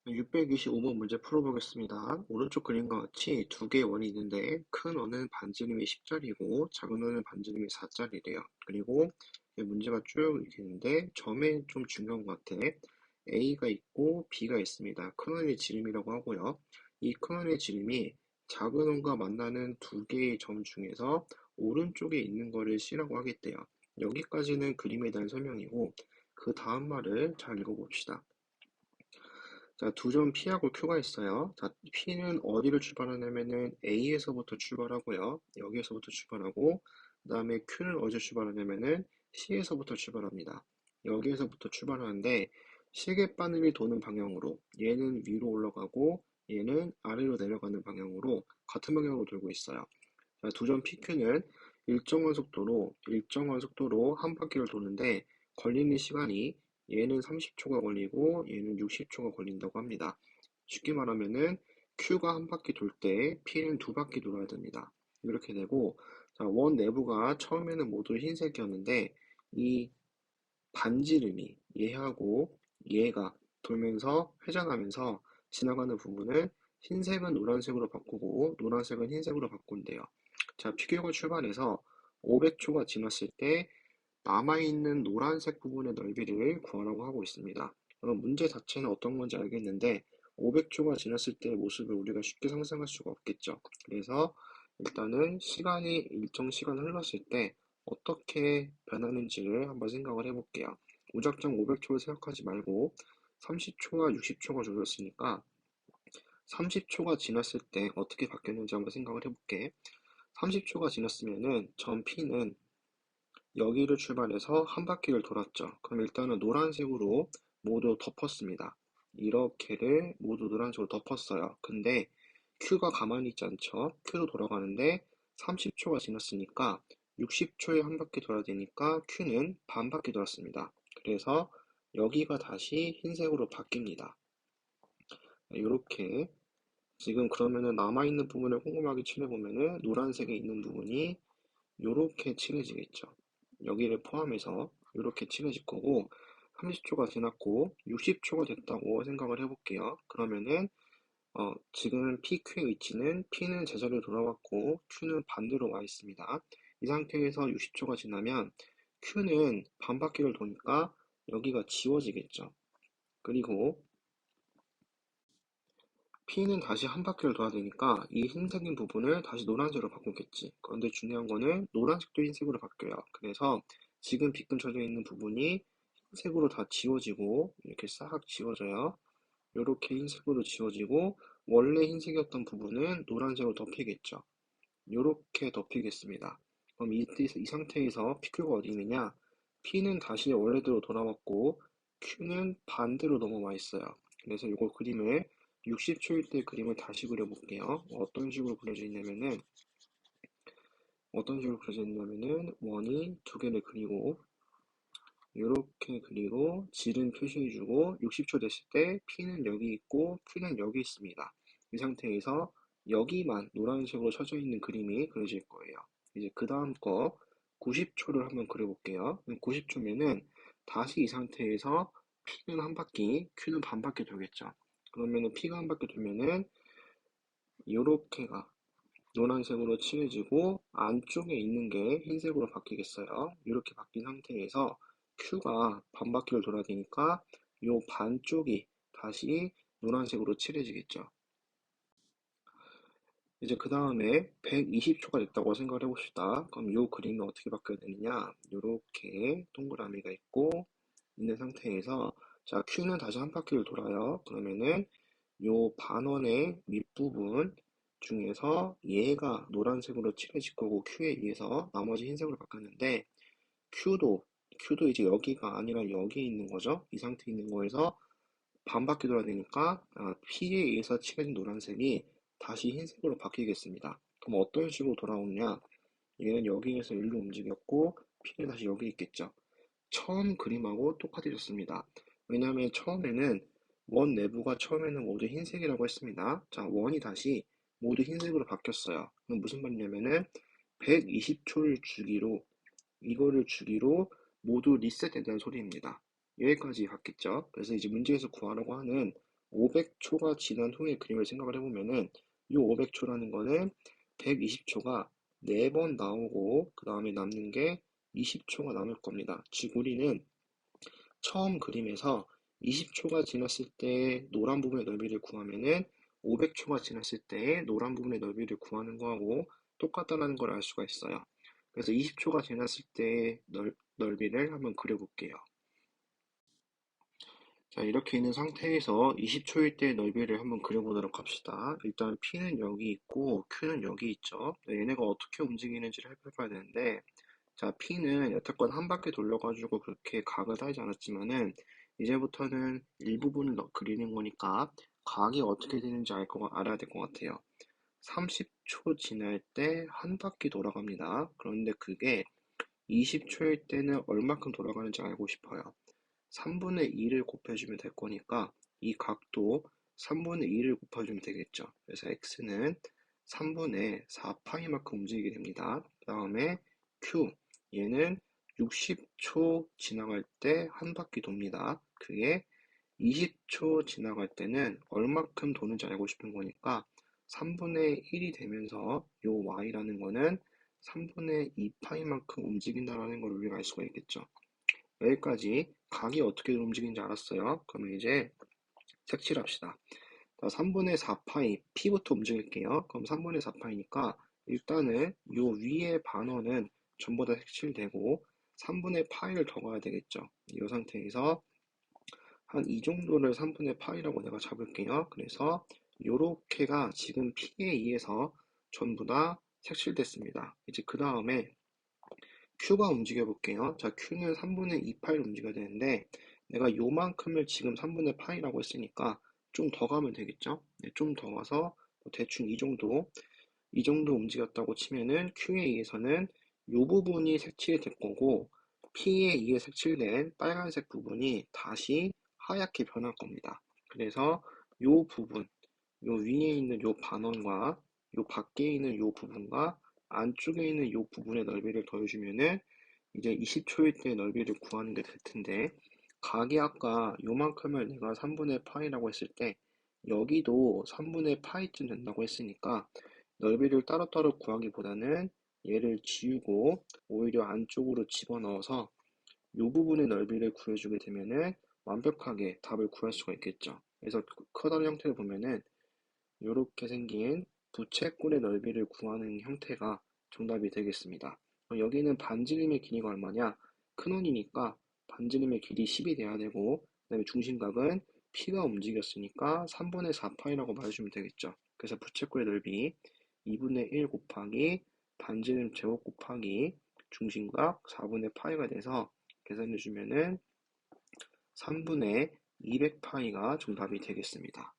625번 문제 풀어보겠습니다. 오른쪽 그림과 같이 두 개의 원이 있는데 큰 원은 반지름이 10짜리고 작은 원은 반지름이 4짜리래요. 그리고 이 문제가 쭉 이렇게 있는데 점에 좀 중요한 것 같아. A가 있고 B가 있습니다. 큰 원의 지름이라고 하고요. 이 큰 원의 지름이 작은 원과 만나는 두 개의 점 중에서 오른쪽에 있는 거를 C라고 하겠대요. 여기까지는 그림에 대한 설명이고 그 다음 말을 잘 읽어봅시다. 자, 두 점 P하고 Q가 있어요. 자, P는 어디를 출발하냐면은 A에서부터 출발하고요. 여기에서부터 출발하고, 그 다음에 Q는 어디서 출발하냐면은 C에서부터 출발합니다. 여기에서부터 출발하는데, 시계바늘이 도는 방향으로, 얘는 위로 올라가고, 얘는 아래로 내려가는 방향으로, 같은 방향으로 돌고 있어요. 자, 두 점 PQ는 일정한 속도로 한 바퀴를 도는데, 걸리는 시간이 얘는 30초가 걸리고 얘는 60초가 걸린다고 합니다. 쉽게 말하면은 Q가 한 바퀴 돌 때 P는 두 바퀴 돌아야 됩니다. 이렇게 되고, 자, 원 내부가 처음에는 모두 흰색이었는데 이 반지름이 얘하고 얘가 돌면서 회전하면서 지나가는 부분을 흰색은 노란색으로 바꾸고 노란색은 흰색으로 바꾼대요. 자, 피규어가 출발해서 500초가 지났을 때 남아있는 노란색 부분의 넓이를 구하라고 하고 있습니다. 그럼 문제 자체는 어떤 건지 알겠는데 500초가 지났을 때의 모습을 우리가 쉽게 상상할 수가 없겠죠. 그래서 일단은 시간이 일정 시간 흘렀을 때 어떻게 변하는지를 한번 생각을 해볼게요. 무작정 500초를 생각하지 말고 30초와 60초가 줄었으니까 30초가 지났을 때 어떻게 바뀌었는지 한번 생각을 해볼게. 30초가 지났으면은 전 P는 여기를 출발해서 한 바퀴를 돌았죠. 그럼 일단은 노란색으로 모두 덮었습니다. 이렇게를 모두 노란색으로 덮었어요. 근데 Q가 가만히 있지 않죠? Q도 돌아가는데 30초가 지났으니까 60초에 한 바퀴 돌아야 되니까 Q는 반 바퀴 돌았습니다. 그래서 여기가 다시 흰색으로 바뀝니다. 이렇게 지금 그러면은 남아있는 부분을 꼼꼼하게 칠해보면은 노란색에 있는 부분이 요렇게 칠해지겠죠. 여기를 포함해서 이렇게 칠해질 거고 30초가 지났고 60초가 됐다고 생각을 해볼게요. 그러면은 지금 PQ의 위치는 P는 제자리로 돌아왔고 Q는 반대로 와 있습니다. 이 상태에서 60초가 지나면 Q는 반바퀴를 도니까 여기가 지워지겠죠. 그리고 P는 다시 한 바퀴를 돌아야 되니까 이 흰색인 부분을 다시 노란색으로 바꾸겠지. 그런데 중요한 거는 노란색도 흰색으로 바뀌어요. 그래서 지금 빗금쳐져 있는 부분이 흰색으로 다 지워지고 이렇게 싹 지워져요. 이렇게 흰색으로 지워지고 원래 흰색이었던 부분은 노란색으로 덮이겠죠. 이렇게 덮이겠습니다. 그럼 이 상태에서 PQ가 어디 있느냐? P는 다시 원래대로 돌아왔고 Q는 반대로 넘어와 있어요. 그래서 이거 그림을 60초일 때 그림을 다시 그려볼게요. 어떤 식으로 그려져 있냐면은 원이 두 개를 그리고 이렇게 그리고 질은 표시해주고 60초 됐을 때 P는 여기 있고 Q는 여기 있습니다. 이 상태에서 여기만 노란색으로 쳐져 있는 그림이 그려질 거예요. 이제 그 다음 거 90초를 한번 그려볼게요. 90초면은 다시 이 상태에서 P는 한 바퀴, Q는 반 바퀴 돌겠죠. 그러면은 P가 한 바퀴 돌면은 요렇게가 노란색으로 칠해지고 안쪽에 있는 게 흰색으로 바뀌겠어요. 이렇게 바뀐 상태에서 Q가 반바퀴를 돌아야 되니까 요 반쪽이 다시 노란색으로 칠해지겠죠. 이제 그 다음에 120초가 됐다고 생각을 해봅시다. 그럼 요 그림이 어떻게 바뀌어야 되느냐? 요렇게 동그라미가 있는 상태에서 자, Q는 다시 한 바퀴를 돌아요. 그러면은 요 반원의 윗부분 중에서 얘가 노란색으로 칠해질 거고 Q에 의해서 나머지 흰색으로 바뀌었는데 Q도 이제 여기가 아니라 여기에 있는 거죠. 이 상태에 있는 거에서 반바퀴 돌아야 되니까 P에 의해서 칠해진 노란색이 다시 흰색으로 바뀌겠습니다. 그럼 어떤 식으로 돌아오느냐? 얘는 여기에서 일로 움직였고 P는 다시 여기 있겠죠. 처음 그림하고 똑같아졌습니다. 왜냐하면 처음에는 원 내부가 처음에는 모두 흰색이라고 했습니다. 자, 원이 다시 모두 흰색으로 바뀌었어요. 그럼 무슨 말이냐면은 120초를 주기로 이거를 주기로 모두 리셋된다는 소리입니다. 여기까지 갔겠죠? 그래서 이제 문제에서 구하라고 하는 500초가 지난 후의 그림을 생각을 해보면은 이 500초라는 거는 120초가 4번 나오고 그 다음에 남는 게 20초가 남을 겁니다. 즉 우리는 처음 그림에서 20초가 지났을 때 노란 부분의 넓이를 구하면은 500초가 지났을 때 노란 부분의 넓이를 구하는 거하고 똑같다는 걸 알 수가 있어요. 그래서 20초가 지났을 때 넓이를 한번 그려볼게요. 자, 이렇게 있는 상태에서 20초일 때 넓이를 한번 그려보도록 합시다. 일단 P는 여기 있고 Q는 여기 있죠. 얘네가 어떻게 움직이는지를 해봐야 되는데, 자, P는 여태껏 한 바퀴 돌려가지고 그렇게 각을 하지 않았지만은, 이제부터는 일부분을 그리는 거니까 각이 어떻게 되는지 알아야 될 것 같아요. 30초 지날 때 한 바퀴 돌아갑니다. 그런데 그게 20초일 때는 얼마큼 돌아가는지 알고 싶어요. 3분의 2를 곱해주면 될 거니까 이 각도 3분의 2를 곱해주면 되겠죠. 그래서 x는 3분의 4파이만큼 움직이게 됩니다. 그 다음에 q, 얘는 60초 지나갈 때 한 바퀴 돕니다. 그게 20초 지나갈 때는 얼마큼 도는지 알고 싶은 거니까 3분의 1이 되면서 요 y라는 거는 3분의 2파이만큼 움직인다는 걸 우리가 알 수가 있겠죠. 여기까지 각이 어떻게 움직이는지 알았어요. 그러면 이제 색칠합시다. 3분의 4파이 P부터 움직일게요. 그럼 3분의 4파이니까 일단은 요 위에 반원은 전부 다 색칠되고 3분의 파이를 더 가야 되겠죠. 이 상태에서 한 이 정도를 3분의 파이라고 내가 잡을게요. 그래서 요렇게가 지금 P에 의해서 전부 다 색칠됐습니다. 이제 그 다음에 Q가 움직여 볼게요. 자, Q는 3분의 2파이를 움직여야 되는데 내가 요만큼을 지금 3분의 파이라고 했으니까 좀 더 가면 되겠죠? 네, 좀 더 가서 대충 이 정도 움직였다고 치면은 Q에 의해서는 요 부분이 색칠이 될 거고 P에 의해 색칠된 빨간색 부분이 다시 하얗게 변할 겁니다. 그래서 요 부분, 요 위에 있는 요 반원과 요 밖에 있는 요 부분과 안쪽에 있는 요 부분의 넓이를 더해주면은 이제 20초일 때 넓이를 구하는 게 될 텐데 각이 아까 요만큼을 내가 3분의 파이라고 했을 때 여기도 3분의 파이쯤 된다고 했으니까 넓이를 따로따로 구하기보다는 얘를 지우고 오히려 안쪽으로 집어넣어서 요 부분의 넓이를 구해주게 되면은 완벽하게 답을 구할 수가 있겠죠. 그래서 커다란 형태를 보면은 요렇게 생긴 부채꼴의 넓이를 구하는 형태가 정답이 되겠습니다. 여기는 반지름의 길이가 얼마냐? 큰 원이니까 반지름의 길이 10이 돼야 되고 그 다음에 중심각은 P가 움직였으니까 3분의 4파이라고 말해주면 되겠죠. 그래서 부채꼴의 넓이 2분의 1 곱하기 반지름 제곱 곱하기 중심각 4분의 파이가 돼서 계산해주면은 3분의 200파이가 정답이 되겠습니다.